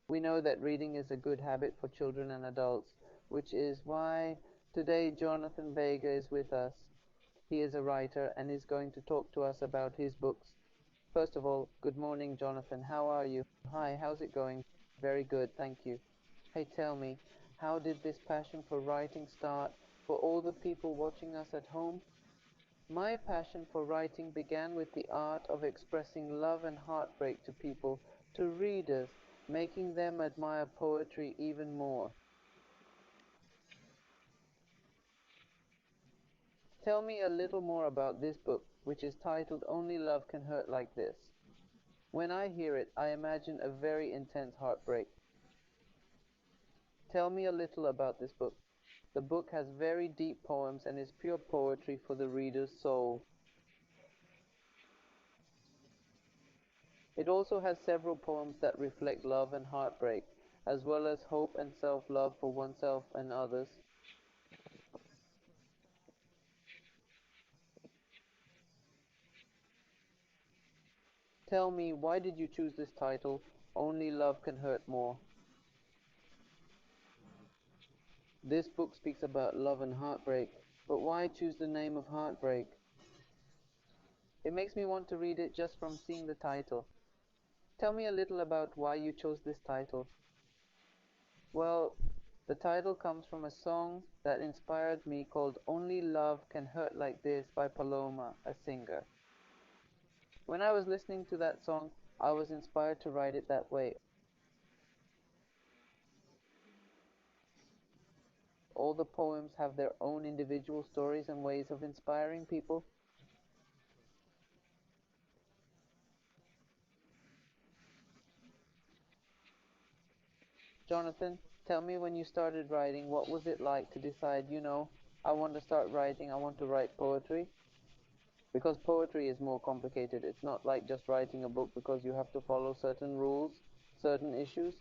We know that reading is a good habit for children and adults, which is why today Jonathan Vega is with us. He is a writer and is going to talk to us about his books. First of all, good morning, Jonathan. How are you? Hi, how's it going? Very good, thank you. Hey, tell me, how did this passion for writing start for all the people watching us at home? My passion for writing began with the art of expressing love and heartbreak to people, to readers, making them admire poetry even more. Tell me a little more about this book, which is titled Only Love Can Hurt Like This. When I hear it, I imagine a very intense heartbreak. Tell me a little about this book. The book has very deep poems and is pure poetry for the reader's soul. It also has several poems that reflect love and heartbreak, as well as hope and self-love for oneself and others. Tell me, why did you choose this title, Only Love Can Hurt More? This book speaks about love and heartbreak, but why choose the name of Heartbreak? It makes me want to read it just from seeing the title. Tell me a little about why you chose this title. Well, the title comes from a song that inspired me called Only Love Can Hurt Like This by Paloma, a singer. When I was listening to that song, I was inspired to write it that way. All the poems have their own individual stories and ways of inspiring people. Jonathan, tell me, when you started writing, what was it like to decide, I want to start writing, I want to write poetry? Because poetry is more complicated. It's not like just writing a book because you have to follow certain rules, certain issues.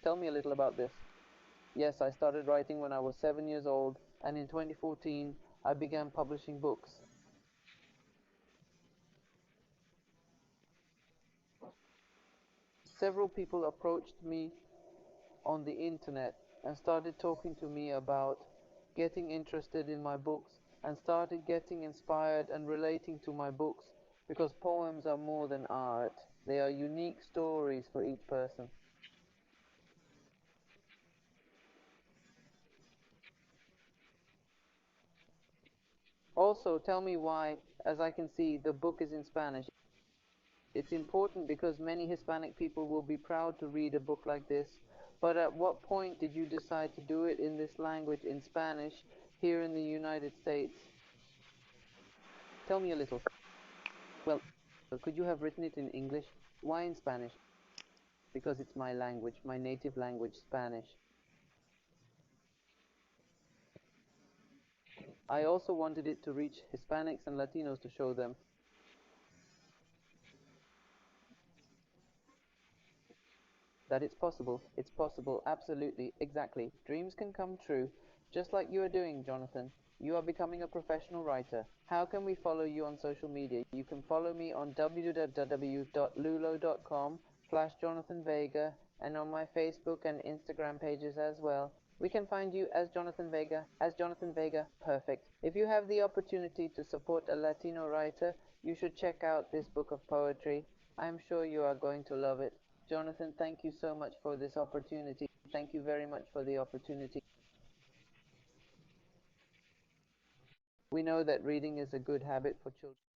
Tell me a little about this. Yes, I started writing when I was 7 years old, and in 2014 I began publishing books. Several people approached me on the internet and started talking to me about getting interested in my books and started getting inspired and relating to my books, because poems are more than art. They are unique stories for each person. Also, tell me why, as I can see, the book is in Spanish. It's important because many Hispanic people will be proud to read a book like this. But at what point did you decide to do it in this language, in Spanish, here in the United States? Tell me a little. Well, could you have written it in English? Why in Spanish? Because it's my language, my native language, Spanish. I also wanted it to reach Hispanics and Latinos, to show them that it's possible. It's possible, absolutely, exactly. Dreams can come true, just like you are doing, Jonathan. You are becoming a professional writer. How can we follow you on social media? You can follow me on www.lulo.com/Jonathan Vega, and on my Facebook and Instagram pages as well. We can find you as Jonathan Vega, perfect. If you have the opportunity to support a Latino writer, you should check out this book of poetry. I'm sure you are going to love it. Jonathan, thank you so much for this opportunity. Thank you very much for the opportunity. We know that reading is a good habit for children.